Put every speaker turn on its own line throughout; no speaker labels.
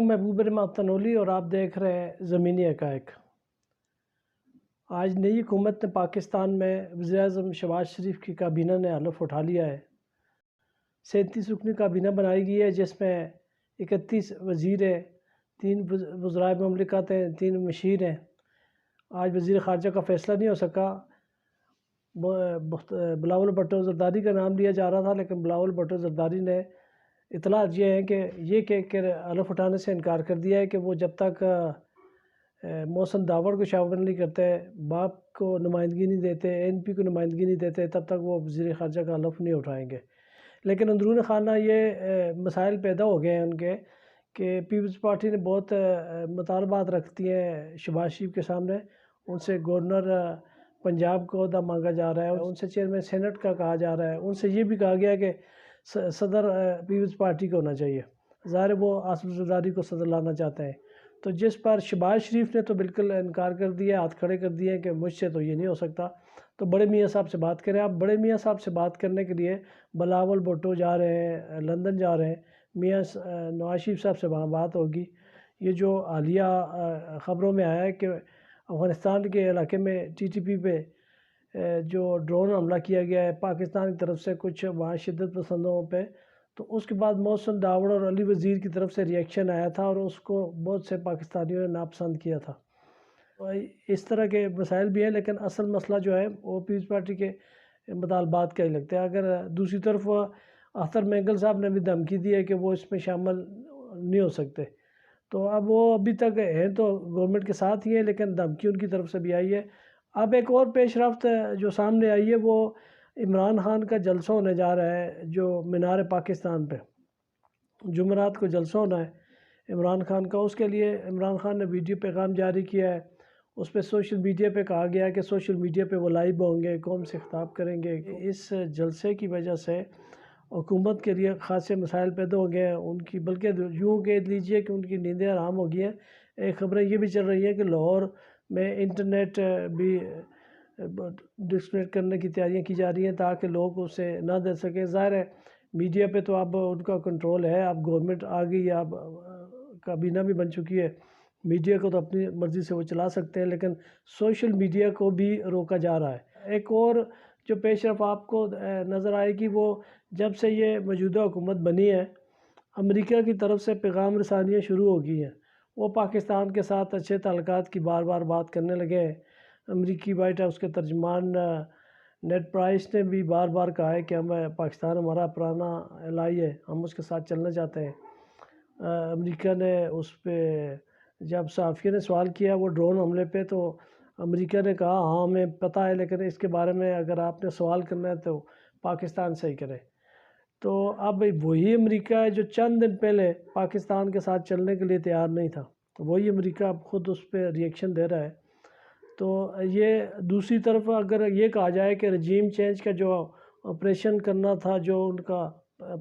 ہوں محبوب رحمت تنولی اور آپ دیکھ رہے ہیں زمینی حقائق۔ آج نئی حکومت نے پاکستان میں وزیر اعظم شہباز شریف کی کابینہ نے حلف اٹھا لیا ہے۔ 37 رکنی کابینہ بنائی گئی ہے جس میں 31 وزیر ہیں، 3 وزرائے مملکت ہیں، 3 مشیر ہیں۔ آج وزیر خارجہ کا فیصلہ نہیں ہو سکا۔ بلاول بھٹو زرداری کا نام لیا جا رہا تھا، لیکن بلاول بھٹو زرداری نے اطلاع یہ ہے کہ حلف اٹھانے سے انکار کر دیا ہے کہ وہ جب تک محسن داوڑ کو شامل نہیں کرتے، باپ کو نمائندگی نہیں دیتے، NP کو نمائندگی نہیں دیتے، تب تک وہ وزیر خارجہ کا حلف نہیں اٹھائیں گے۔ لیکن اندرون خانہ یہ مسائل پیدا ہو گئے ہیں ان کے کہ پیپلز پارٹی نے بہت مطالبات رکھتی ہیں شہباز شریف کے سامنے۔ ان سے گورنر پنجاب کو عہدہ مانگا جا رہا ہے، ان سے چیئرمین سینٹ کا کہا جا رہا ہے، ان سے یہ بھی کہا گیا کہ صدر پیپلز پارٹی کو ہونا چاہیے۔ ظاہر وہ آصف زرداری کو صدر لانا چاہتے ہیں، تو جس پر شہباز شریف نے تو بالکل انکار کر دیا، ہاتھ کھڑے کر دیے کہ مجھ سے تو یہ نہیں ہو سکتا۔ تو بڑے میاں صاحب سے بات کریں۔ اب بڑے میاں صاحب سے بات کرنے کے لیے بلاول بھٹو جا رہے ہیں، لندن جا رہے ہیں، میاں نواز شریف صاحب سے وہاں بات ہوگی۔ یہ جو حالیہ خبروں میں آیا ہے کہ افغانستان کے علاقے میں TTP پہ جو ڈرون حملہ کیا گیا ہے پاکستان کی طرف سے کچھ وہاں شدت پسندوں پہ، تو اس کے بعد محسن داوڑ اور علی وزیر کی طرف سے ریئیکشن آیا تھا اور اس کو بہت سے پاکستانیوں نے ناپسند کیا تھا۔ اس طرح کے مسائل بھی ہیں، لیکن اصل مسئلہ جو ہے وہ پیپلز پارٹی کے مطالبات کا ہی لگتا ہے۔ اگر دوسری طرف اختر مینگل صاحب نے بھی دھمکی دی ہے کہ وہ اس میں شامل نہیں ہو سکتے، تو اب وہ ابھی تک ہیں تو گورنمنٹ کے ساتھ ہی ہیں، لیکن دھمکی ان کی طرف سے بھی آئی ہے۔ اب ایک اور پیش رفت جو سامنے آئی ہے وہ عمران خان کا جلسہ ہونے جا رہا ہے جو مینار پاکستان پہ جمعرات کو جلسہ ہونا ہے عمران خان کا۔ اس کے لیے عمران خان نے ویڈیو پیغام جاری کیا ہے، اس پہ سوشل میڈیا پہ کہا گیا ہے کہ سوشل میڈیا پہ وہ لائیو ہوں گے، قوم سے خطاب کریں گے۔ اس جلسے کی وجہ سے حکومت کے لیے خاصے مسائل پیدا ہو گئے ہیں ان کی، بلکہ یوں کہہ لیجئے کہ ان کی نیندیں حرام ہو گئی ہیں۔ ایک خبریں یہ بھی چل رہی ہیں کہ لاہور میں انٹرنیٹ بھی ڈسکنیکٹ کرنے کی تیاریاں کی جا رہی ہیں تاکہ لوگ اسے نہ دے سکیں۔ ظاہر ہے میڈیا پہ تو اب ان کا کنٹرول ہے، اب گورنمنٹ آ گئی، اب کابینہ بھی بن چکی ہے، میڈیا کو تو اپنی مرضی سے وہ چلا سکتے ہیں، لیکن سوشل میڈیا کو بھی روکا جا رہا ہے۔ ایک اور جو پیش رفت آپ کو نظر آئے گی وہ جب سے یہ موجودہ حکومت بنی ہے امریکہ کی طرف سے پیغام رسانیاں شروع ہو گئی ہیں۔ وہ پاکستان کے ساتھ اچھے تعلقات کی بار بار بات کرنے لگے ہیں۔ امریکی وائٹ ہاؤس کے ترجمان نیڈ پرائس نے بھی بار بار کہا ہے کہ پاکستان ہمارا پرانا الائی ہے، ہم اس کے ساتھ چلنا چاہتے ہیں۔ امریکہ نے اس پہ جب صحافیوں نے سوال کیا وہ ڈرون حملے پہ، تو امریکہ نے کہا ہاں ہمیں پتہ ہے، لیکن اس کے بارے میں اگر آپ نے سوال کرنا ہے تو پاکستان سے ہی کریں۔ تو اب وہی امریکہ ہے جو چند دن پہلے پاکستان کے ساتھ چلنے کے لیے تیار نہیں تھا، وہی امریکہ اب خود اس پہ ریئیکشن دے رہا ہے۔ تو یہ دوسری طرف اگر یہ کہا جائے کہ رجیم چینج کا جو آپریشن کرنا تھا، جو ان کا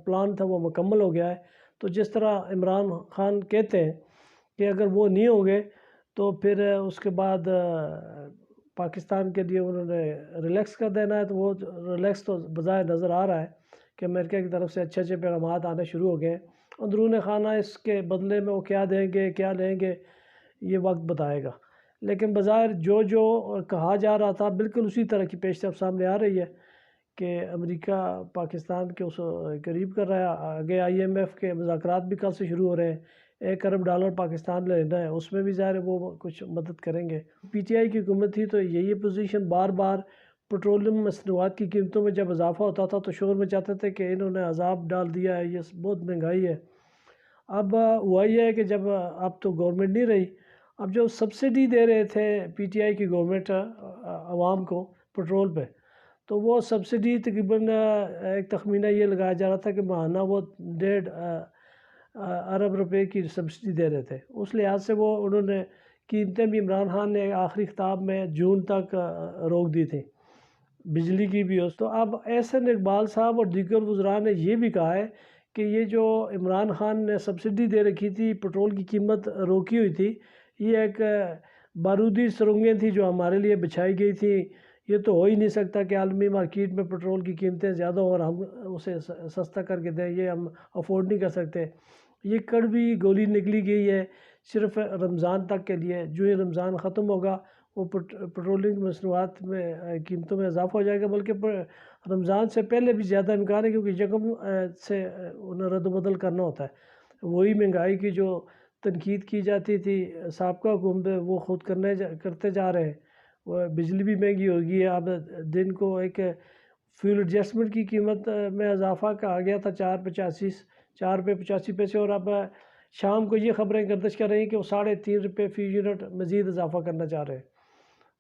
پلان تھا وہ مکمل ہو گیا ہے، تو جس طرح عمران خان کہتے ہیں کہ اگر وہ نہیں ہوں گے تو پھر اس کے بعد پاکستان کے لیے انہوں نے ریلیکس کر دینا ہے، تو وہ ریلیکس تو بظاہر نظر آ رہا ہے کہ امریکہ کی طرف سے اچھے اچھے پیغامات آنے شروع ہو گئے ہیں۔ اندرون خانہ اس کے بدلے میں وہ کیا دیں گے کیا لیں گے یہ وقت بتائے گا، لیکن بظاہر جو کہا جا رہا تھا بالکل اسی طرح کی پیش رفت سامنے آ رہی ہے کہ امریکہ پاکستان کے اس قریب کر رہا ہے۔ آگے IMF کے مذاکرات بھی کل سے شروع ہو رہے ہیں، $1 ارب پاکستان لینا ہے، اس میں بھی ظاہر ہے وہ کچھ مدد کریں گے۔ PTI کی حکومت تھی تو یہی پوزیشن بار بار پیٹرولیم مصنوعات کی قیمتوں میں جب اضافہ ہوتا تھا تو شور مچاتے تھے کہ انہوں نے عذاب ڈال دیا ہے، یہ بہت مہنگائی ہے۔ اب ہوا یہ ہے کہ جب اب تو گورنمنٹ نہیں رہی، اب جو سبسڈی دے رہے تھے PTI کی گورنمنٹ عوام کو پیٹرول پہ، تو وہ سبسڈی تقریباً ایک تخمینہ یہ لگایا جا رہا تھا کہ ماہانہ وہ $1.5 ارب کی سبسڈی دے رہے تھے۔ اس لحاظ سے وہ انہوں نے قیمتیں بھی عمران خان نے آخری خطاب میں جون تک روک دی تھیں، بجلی کی بھی۔ تو اب احسن اقبال صاحب اور دیگر وزراء نے یہ بھی کہا ہے کہ یہ جو عمران خان نے سبسڈی دے رکھی تھی، پیٹرول کی قیمت روکی ہوئی تھی، یہ ایک بارودی سرنگیں تھیں جو ہمارے لیے بچھائی گئی تھیں۔ یہ تو ہو ہی نہیں سکتا کہ عالمی مارکیٹ میں پیٹرول کی قیمتیں زیادہ ہوں اور ہم اسے سستا کر کے دیں، یہ ہم افورڈ نہیں کر سکتے۔ یہ کڑوی گولی نکلی گئی ہے صرف رمضان تک کے لیے. جو ہی رمضان ختم ہوگا وہ پٹرولنگ مصنوعات میں قیمتوں میں اضافہ ہو جائے گا، بلکہ رمضان سے پہلے بھی زیادہ امکان ہے، کیونکہ یکم سے انہیں رد و بدل کرنا ہوتا ہے. وہی مہنگائی کی جو تنقید کی جاتی تھی سابقہ حکومت وہ خود کرتے جا رہے ہیں. وہ بجلی بھی مہنگی ہوگی ہے. اب دن کو ایک فیول ایڈجسٹمنٹ کی قیمت میں اضافہ کہا گیا تھا 4 روپے 85 پیسے، اور اب شام کو یہ خبریں گردش کر رہی ہیں کہ وہ 3.5 روپے فی یونٹ مزید اضافہ کرنا چاہ رہے ہیں.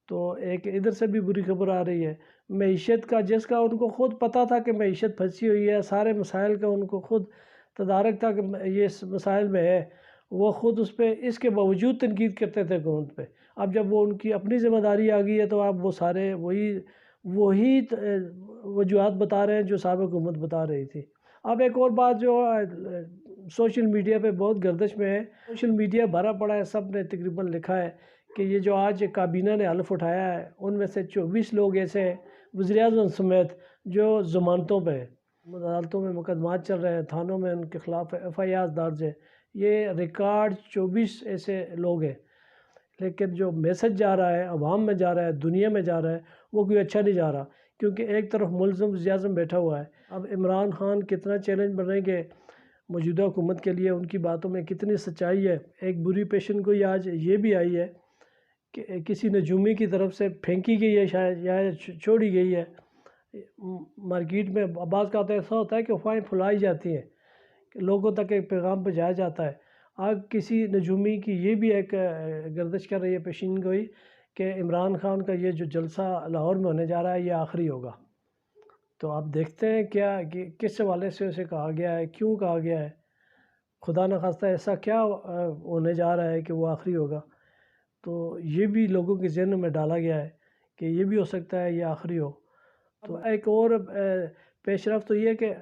تو ایک ادھر سے بھی بری خبر آ رہی ہے. معیشت کا جس کا ان کو خود پتہ تھا کہ معیشت پھنسی ہوئی ہے، سارے مسائل کا ان کو خود تدارک تھا کہ یہ اس مسائل میں ہے، وہ خود اس کے باوجود تنقید کرتے تھے حکومت پہ. اب جب وہ ان کی اپنی ذمہ داری آ گئی ہے تو اب وہ سارے وہی وجوہات بتا رہے ہیں جو سابق حکومت بتا رہی تھی. اب ایک اور بات جو سوشل میڈیا پہ بہت گردش میں ہے، سوشل میڈیا بھرا پڑا ہے، سب نے تقریباً لکھا ہے کہ یہ جو آج کابینہ نے حلف اٹھایا ہے ان میں سے 24 لوگ ایسے ہیں وزیر اعظم سمیت جو ضمانتوں پہ ہیں، عدالتوں میں مقدمات چل رہے ہیں، تھانوں میں ان کے خلاف FIR درج ہے. یہ ریکارڈ 24 ایسے لوگ ہیں. لیکن جو میسج جا رہا ہے، عوام میں جا رہا ہے، دنیا میں جا رہا ہے، وہ کوئی اچھا نہیں جا رہا، کیونکہ ایک طرف ملزم وزیر اعظم بیٹھا ہوا ہے. اب عمران خان کتنا چیلنج بن رہے ہیں کہ موجودہ حکومت کے لیے ان کی باتوں میں کتنی سچائی ہے. ایک بری پیشن گوئی آج یہ بھی آئی ہے کہ کسی نجومی کی طرف سے پھینکی گئی ہے شاید یا چھوڑی گئی ہے. مارکیٹ میں بعض کا ایسا ہوتا ہے کہ افواہیں پھیلائی جاتی ہیں کہ لوگوں تک ایک پیغام پہنچایا جاتا ہے. آج کسی نجومی کی یہ بھی ایک گردش کر رہی ہے پیشین گوئی کہ عمران خان کا یہ جو جلسہ لاہور میں ہونے جا رہا ہے یہ آخری ہوگا. تو آپ دیکھتے ہیں کیا کہ کس حوالے سے اسے کہا گیا ہے، کیوں کہا گیا ہے، خدا نخواستہ ایسا کیا ہونے جا رہا ہے کہ وہ آخری ہوگا. تو یہ بھی لوگوں کے ذہن میں ڈالا گیا ہے کہ یہ بھی ہو سکتا ہے یہ آخری ہو. تو ایک اور پیش رفت تو یہ کہ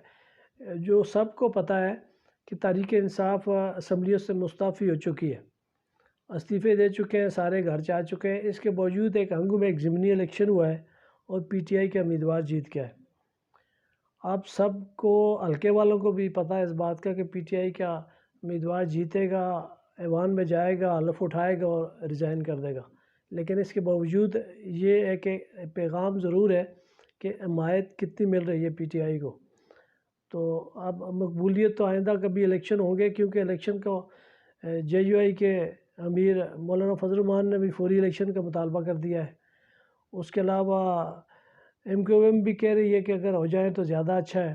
جو سب کو پتہ ہے کہ تحریک انصاف اسمبلیوں سے مستعفی ہو چکی ہے، استعفے دے چکے ہیں، سارے گھر جا چکے ہیں. اس کے باوجود ایک ہنگو میں ایک ضمنی الیکشن ہوا ہے اور PTI کا امیدوار جیت گیا ہے. آپ سب کو حلقے والوں کو بھی پتہ ہے اس بات کا کہ PTI کا امیدوار جیتے گا، ایوان میں جائے گا، حلف اٹھائے گا اور ریزائن کر دے گا. لیکن اس کے باوجود یہ ایک پیغام ضرور ہے کہ حمایت کتنی مل رہی ہے PTI کو. تو اب مقبولیت تو آئندہ کبھی الیکشن ہوں گے، کیونکہ الیکشن کو JUI کے امیر مولانا فضل الرحمان نے بھی فوری الیکشن کا مطالبہ کر دیا ہے. اس کے علاوہ MQM بھی کہہ رہی ہے کہ اگر ہو جائیں تو زیادہ اچھا ہے.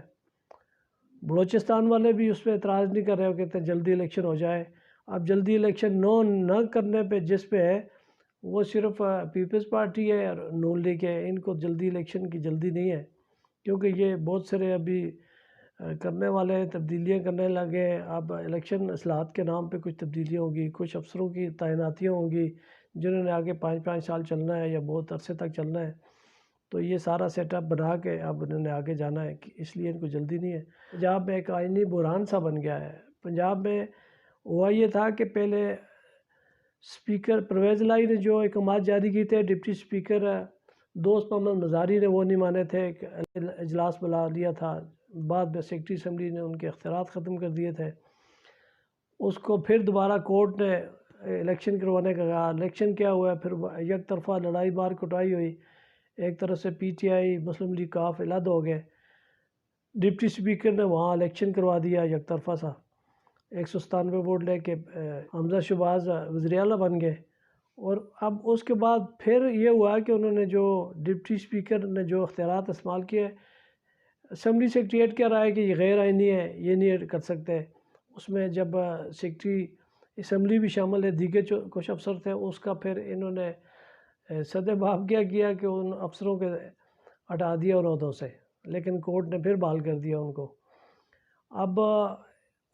بلوچستان والے بھی اس پہ اعتراض نہیں کر رہے، وہ کہتے ہیں جلدی الیکشن ہو جائے. اب جلدی الیکشن نہ کرنے پہ جس پہ ہے وہ صرف پیپلز پارٹی ہے اور نون لیگ ہے. ان کو جلدی الیکشن کی جلدی نہیں ہے، کیونکہ یہ بہت سارے ابھی کرنے والے ہیں، تبدیلیاں کرنے لگے ہیں. اب الیکشن اصلاحات کے نام پہ کچھ تبدیلیاں ہوں گی، کچھ افسروں کی تعیناتیاں ہوں گی جنہوں نے آگے 5 سال چلنا ہے یا بہت عرصے تک چلنا ہے. تو یہ سارا سیٹ اپ بنا کے اب انہوں نے آگے جانا ہے، اس لیے ان کو جلدی نہیں ہے. پنجاب میں ایک آئینی بحران سا بن گیا ہے. پنجاب میں ہوا یہ تھا کہ پہلے اسپیکر پرویز الہی نے جو احکامات جاری کیے تھے، ڈپٹی اسپیکر دوست محمد مزاری نے وہ نہیں مانے تھے، اجلاس بلا لیا تھا. بعد میں سیکرٹری اسمبلی نے ان کے اختیارات ختم کر دیے تھے. اس کو پھر دوبارہ کورٹ نے الیکشن کروانے کا کہا. الیکشن کیا ہوا ہے، پھر یک طرفہ لڑائی مار کٹائی ہوئی. ایک طرف سے PTI مسلم لیگ کاف علیحدہ ہو گئے. ڈپٹی اسپیکر نے وہاں الیکشن کروا دیا یک طرفہ سا، 197 ووٹ لے کے حمزہ شہباز وزیر اعلیٰ بن گئے. اور اب اس کے بعد پھر یہ ہوا کہ انہوں نے جو ڈپٹی اسپیکر نے جو اختیارات استعمال کیے، اسمبلی سیکریٹریٹ کہہ رہا ہے کہ یہ غیر آئینی ہے، یہ نہیں کر سکتے. اس میں جب سیکریٹری اسمبلی بھی شامل ہے، دیگر کچھ افسر تھے، اس کا پھر انہوں نے سد باب کیا کہ ان افسروں کے ہٹا دیا ان عہدوں سے، لیکن کورٹ نے پھر بحال کر دیا ان کو. اب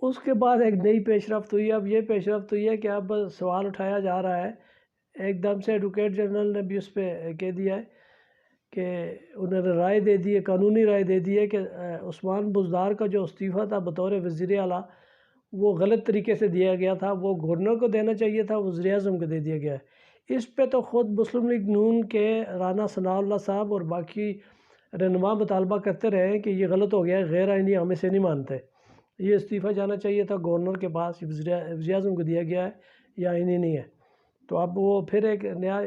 اس کے بعد ایک نئی پیش رفت ہوئی. اب یہ پیش رفت ہوئی ہے کہ اب سوال اٹھایا جا رہا ہے، ایک دم سے ایڈوکیٹ جنرل نے بھی اس پہ کہہ دیا ہے کہ انہوں نے رائے دے دی ہے، قانونی رائے دے دی ہے کہ عثمان بزدار کا جو استعفیٰ تھا بطور وزیر اعلیٰ وہ غلط طریقے سے دیا گیا تھا. وہ گورنر کو دینا چاہیے تھا، وزیر اعظم کو دے دیا گیا ہے. اس پہ تو خود مسلم لیگ نون کے رانا ثناء اللہ صاحب اور باقی رہنما مطالبہ کرتے رہے ہیں کہ یہ غلط ہو گیا ہے، غیر آئینی، ہم اسے نہیں مانتے. یہ استعفیٰ جانا چاہیے تھا گورنر کے پاس، وزیر اعظم کو دیا گیا ہے، یہ آئینی نہیں ہے۔ تو اب وہ پھر ایک نیا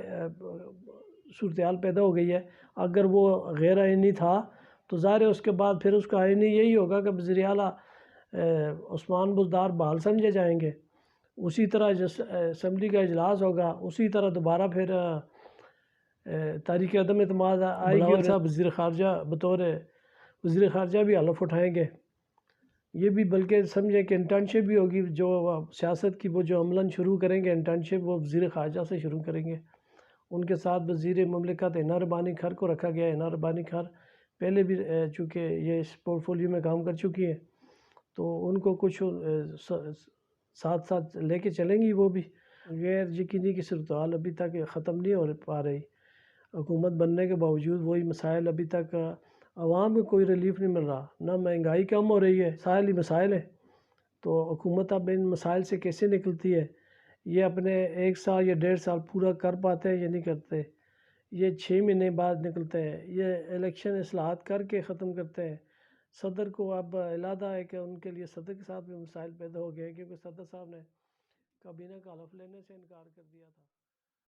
صورتحال پیدا ہو گئی ہے۔ اگر وہ غیر آئینی تھا تو ظاہر ہے اس کے بعد پھر اس کا آئینی یہی ہوگا کہ وزیر اعلیٰ عثمان بزدار بحال سمجھے جائیں گے۔ اسی طرح جس اسمبلی کا اجلاس ہوگا اسی طرح دوبارہ پھر تحریک عدم اعتماد آئے گی، اور صاحب وزیر خارجہ بطور وزیر خارجہ بھی حلف اٹھائیں گے۔ یہ بھی بلکہ سمجھیں کہ انٹرنشپ بھی ہوگی، جو سیاست کی وہ جو عملاً شروع کریں گے انٹرنشپ وہ وزیر خارجہ سے شروع کریں گے۔ ان کے ساتھ وزیر مملکت ہینا ربانی کھر کو رکھا گیا ہے۔ ہینا ربانی کھر پہلے بھی چونکہ یہ اس پورٹ فولیو میں کام کر چکی ہیں تو ان کو کچھ ساتھ ساتھ لے کے چلیں گی وہ بھی۔ غیر یقینی کی صورتحال ابھی تک ختم نہیں ہو پا رہی، حکومت بننے کے باوجود وہی مسائل ابھی تک عوام کو کوئی ریلیف نہیں مل رہا، نہ مہنگائی کم ہو رہی ہے، مسائل ہی مسائل ہیں۔ تو حکومت اب ان مسائل سے کیسے نکلتی ہے، یہ اپنے 1 سال یا 1.5 سال پورا کر پاتے ہیں یا نہیں کرتے، یہ 6 مہینے بعد نکلتے ہیں، یہ الیکشن اصلاحات کر کے ختم کرتے ہیں۔ صدر کو اب علادہ ہے کہ ان کے لیے صدر کے ساتھ بھی مسائل پیدا ہو گئے ہیں، کیونکہ صدر صاحب نے کابینہ کا حلف لینے سے انکار کر دیا تھا۔